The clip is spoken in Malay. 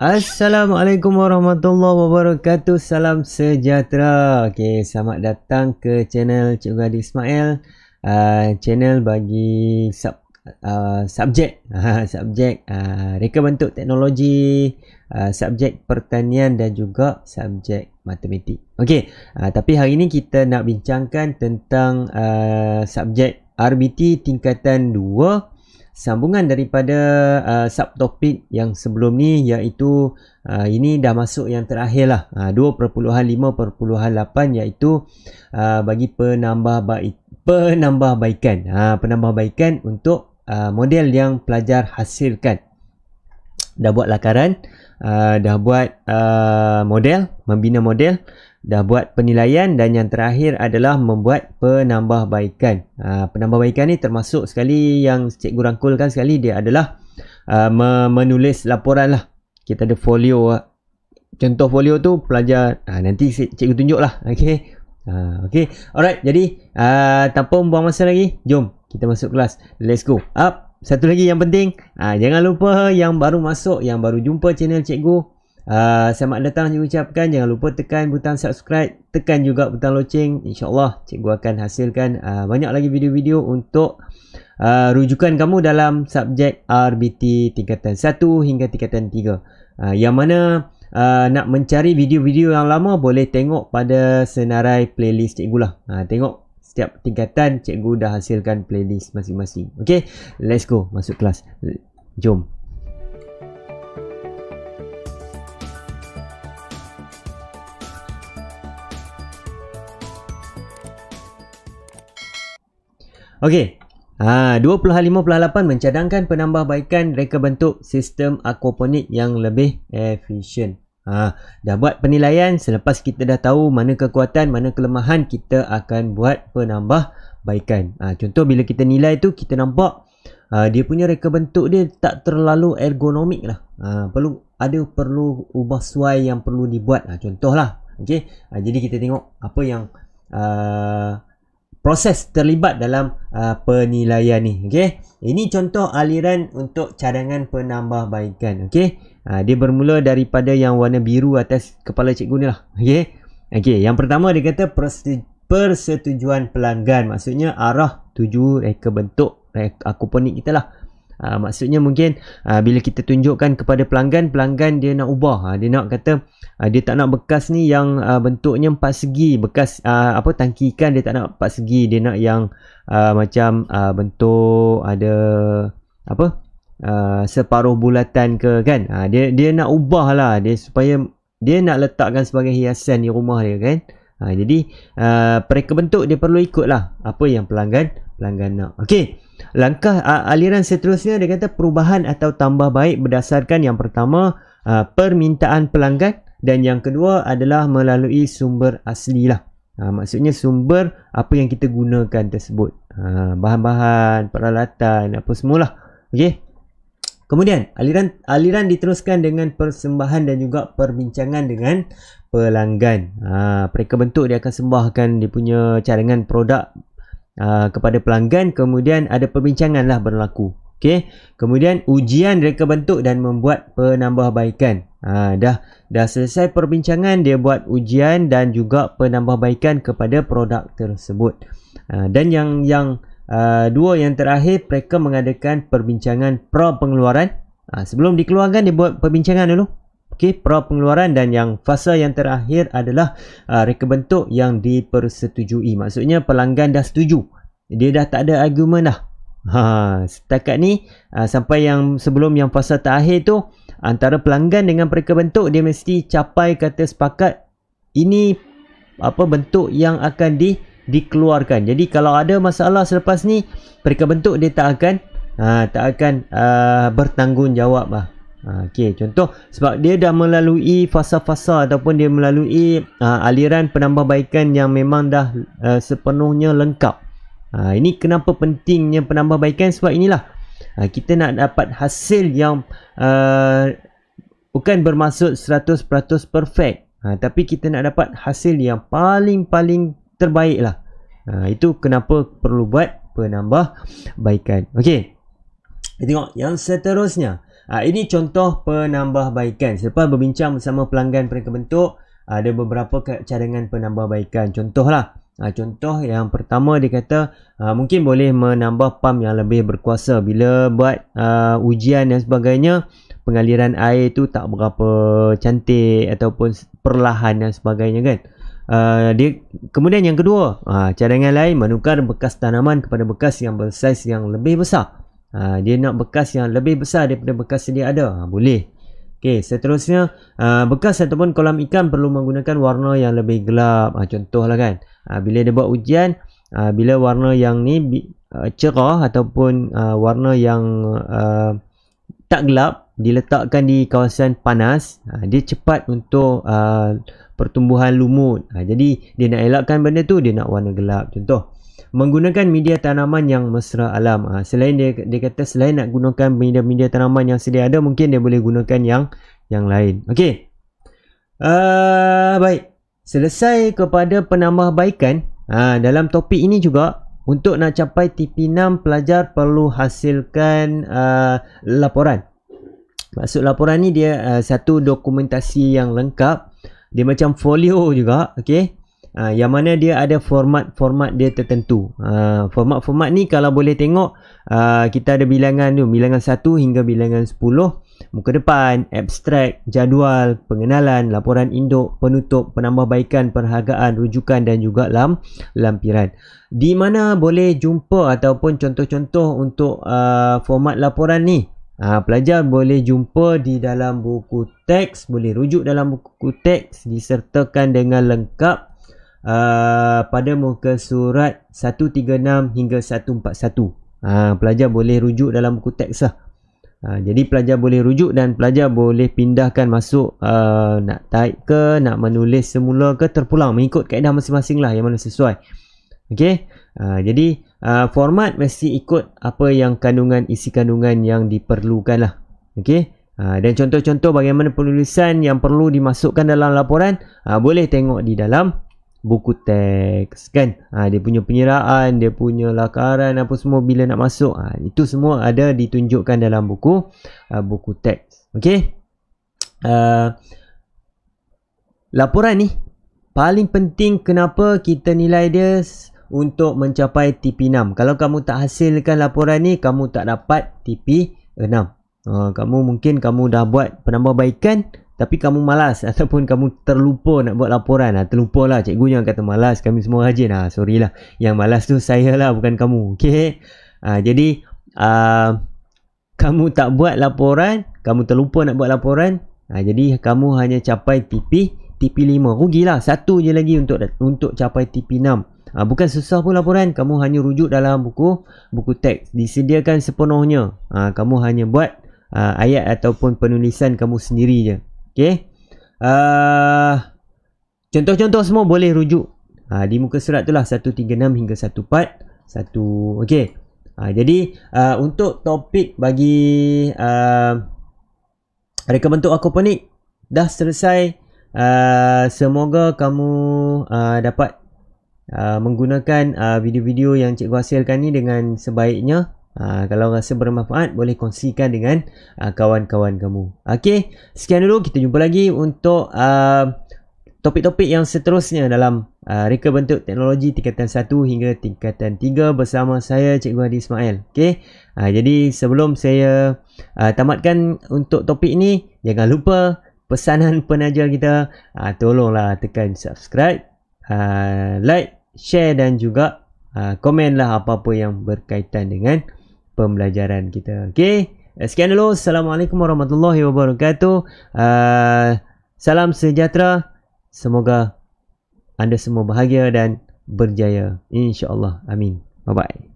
Assalamualaikum warahmatullahi wabarakatuh. Salam sejahtera. Okey, selamat datang ke channel Cikgu Adi Ismail. Channel bagi subjek reka bentuk teknologi, subjek pertanian dan juga subjek matematik. Okey, tapi hari ini kita nak bincangkan tentang subjek RBT tingkatan 2, sambungan daripada subtopik yang sebelum ni, iaitu ini dah masuk yang terakhir lah, 2.5.8, iaitu bagi penambahbaikan untuk model yang pelajar hasilkan. Dah buat lakaran, dah buat model, membina model, dah buat penilaian, dan yang terakhir adalah membuat penambahbaikan. Penambahbaikan ni termasuk sekali yang cikgu rangkulkan sekali, dia adalah menulis laporan lah. Kita ada folio, contoh folio tu pelajar, nanti cikgu tunjuk lah. Okay. Okay, alright. Jadi tanpa membuang masa lagi, jom kita masuk kelas. Let's go. Up. Satu lagi yang penting, jangan lupa yang baru masuk, yang baru jumpa channel cikgu, selamat datang cikgu ucapkan. Jangan lupa tekan butang subscribe, tekan juga butang loceng. InsyaAllah cikgu akan hasilkan banyak lagi video-video untuk rujukan kamu dalam subjek RBT tingkatan 1 hingga tingkatan 3. Yang mana nak mencari video-video yang lama, boleh tengok pada senarai playlist cikgu lah. Tengok setiap tingkatan cikgu dah hasilkan playlist masing-masing. Okay, let's go masuk kelas. Jom. Okey. 2.5.8 mencadangkan penambahbaikan reka bentuk sistem aquaponik yang lebih efisien. Dah buat penilaian. Selepas kita dah tahu mana kekuatan, mana kelemahan, kita akan buat penambahbaikan. Contoh bila kita nilai tu, kita nampak dia punya reka bentuk dia tak terlalu ergonomik lah. Perlu ubah suai yang perlu dibuat. Contoh lah. Okay. Jadi kita tengok apa yang proses terlibat dalam penilaian ni. Okey, ini contoh aliran untuk cadangan penambahbaikan. Okey, dia bermula daripada yang warna biru atas kepala cikgu ni lah. Okey, yang pertama dia kata persetujuan pelanggan, maksudnya arah tuju reka bentuk aquaponik kita lah. Maksudnya mungkin bila kita tunjukkan kepada pelanggan dia nak ubah. Dia nak kata dia tak nak bekas ni yang bentuknya 4 segi. Bekas tangki ikan dia tak nak 4 segi. Dia nak yang macam bentuk ada separuh bulatan ke kan. Dia nak ubah lah, dia supaya dia nak letakkan sebagai hiasan di rumah dia kan. Jadi reka bentuk dia perlu ikut lah apa yang pelanggan nak. Okey, langkah aliran seterusnya dia kata perubahan atau tambah baik berdasarkan yang pertama permintaan pelanggan, dan yang kedua adalah melalui sumber asli lah. Maksudnya sumber apa yang kita gunakan tersebut, bahan-bahan, peralatan, apa semualah. Okey. Kemudian aliran diteruskan dengan persembahan dan juga perbincangan dengan pelanggan. Reka bentuk dia akan sembahkan dia punya cadangan produk kepada pelanggan. Kemudian ada perbincangan lah berlaku. Okey. Kemudian ujian reka bentuk dan membuat penambahbaikan. Dah selesai perbincangan, dia buat ujian dan juga penambahbaikan kepada produk tersebut. Dan yang dua yang terakhir, mereka mengadakan perbincangan pra pengeluaran. Sebelum dikeluarkan dia buat perbincangan dulu. Okey, pra pengeluaran. Dan yang fasa yang terakhir adalah reka bentuk yang dipersetujui. Maksudnya pelanggan dah setuju, dia dah tak ada argument dah. Setakat ni sampai yang sebelum yang fasa terakhir tu, antara pelanggan dengan reka bentuk dia mesti capai kata sepakat ini bentuk yang akan dikeluarkan. Jadi kalau ada masalah selepas ni, reka bentuk dia tak akan bertanggungjawab lah. Okey, contoh sebab dia dah melalui fasa-fasa ataupun dia melalui aliran penambahbaikan yang memang dah sepenuhnya lengkap. Ini kenapa pentingnya penambahbaikan, sebab inilah kita nak dapat hasil yang bukan bermaksud 100% perfect, tapi kita nak dapat hasil yang paling terbaik lah. Itu kenapa perlu buat penambahbaikan. Okey, kita tengok yang seterusnya. Ini contoh penambahbaikan. Selepas berbincang bersama pelanggan pereka bentuk, ada beberapa cadangan penambahbaikan. Contohlah. Contoh yang pertama dia kata mungkin boleh menambah pam yang lebih berkuasa. Bila buat ujian dan sebagainya, pengaliran air tu tak berapa cantik ataupun perlahan dan sebagainya kan. Kemudian yang kedua, cadangan lain menukar bekas tanaman kepada bekas yang bersaiz yang lebih besar. Dia nak bekas yang lebih besar daripada bekas sedia ada. Boleh. Okey, seterusnya bekas ataupun kolam ikan perlu menggunakan warna yang lebih gelap. Contohlah kan. Bila dia buat ujian, bila warna yang ni cerah ataupun warna yang tak gelap diletakkan di kawasan panas, dia cepat untuk pertumbuhan lumut. Jadi dia nak elakkan benda tu, dia nak warna gelap. Contoh, menggunakan media tanaman yang mesra alam. Selain dia kata selain nak gunakan media tanaman yang sedia ada, mungkin dia boleh gunakan yang lain. Okey. Baik. Selesai kepada penambahbaikan. Dalam topik ini juga, untuk nak capai TP6, pelajar perlu hasilkan laporan. Maksud laporan ni dia satu dokumentasi yang lengkap. Dia macam folio juga. Okey. Yang mana dia ada format dia tertentu. Format ni kalau boleh tengok, kita ada bilangan tu, bilangan 1 hingga bilangan 10. Muka depan, abstrak, jadual, pengenalan, laporan induk, penutup, penambahbaikan, perhargaan, rujukan dan juga lampiran. Di mana boleh jumpa ataupun contoh-contoh untuk format laporan ni. Pelajar boleh jumpa di dalam buku teks, boleh rujuk dalam buku teks disertakan dengan lengkap pada muka surat 136 hingga 141. Pelajar boleh rujuk dalam buku teks lah. Jadi pelajar boleh rujuk dan pelajar boleh pindahkan masuk, nak type ke, nak menulis semula ke, terpulang mengikut kaedah masing-masing lah yang mana sesuai. Okey. Jadi format mesti ikut apa yang isi kandungan yang diperlukan lah. Okey. Dan contoh-contoh bagaimana penulisan yang perlu dimasukkan dalam laporan, boleh tengok di dalam buku teks kan. Dia punya penyeraan, dia punya lakaran apa semua bila nak masuk, itu semua ada ditunjukkan dalam buku teks. Okey. Laporan ni paling penting. Kenapa kita nilai dia untuk mencapai TP6? Kalau kamu tak hasilkan laporan ni, kamu tak dapat TP6. Mungkin kamu dah buat penambahbaikan tapi kamu malas ataupun kamu terlupa nak buat laporan. Terlupa lah, cikgu jangan kata malas, kami semua rajin. Sorry lah, yang malas tu saya lah, bukan kamu. Okay. Jadi kamu tak buat laporan, kamu terlupa nak buat laporan, jadi kamu hanya capai TP5. Rugilah, satu je lagi untuk capai TP6. Bukan susah pun laporan, kamu hanya rujuk dalam buku teks, disediakan sepenuhnya. Kamu hanya buat ayat ataupun penulisan kamu sendiri je. Okey. Contoh-contoh semua boleh rujuk di muka surat tu lah, 136 hingga 141. Okey. Jadi untuk topik bagi reka bentuk aquaponik dah selesai. Semoga kamu dapat menggunakan video-video yang cikgu hasilkan ni dengan sebaiknya. Kalau rasa bermanfaat, boleh kongsikan dengan kawan-kawan kamu. Okey, sekian dulu. Kita jumpa lagi untuk topik-topik yang seterusnya dalam reka bentuk teknologi tingkatan 1 hingga tingkatan 3 bersama saya, Cikgu Hadi Ismail. Okey, jadi sebelum saya tamatkan untuk topik ni, jangan lupa pesanan penaja kita, tolonglah tekan subscribe, like, share dan juga komenlah apa-apa yang berkaitan dengan pembelajaran kita. Okey, sekian dulu. Assalamualaikum warahmatullahi wabarakatuh. Salam sejahtera. Semoga anda semua bahagia dan berjaya, insya-Allah. Amin. Bye bye.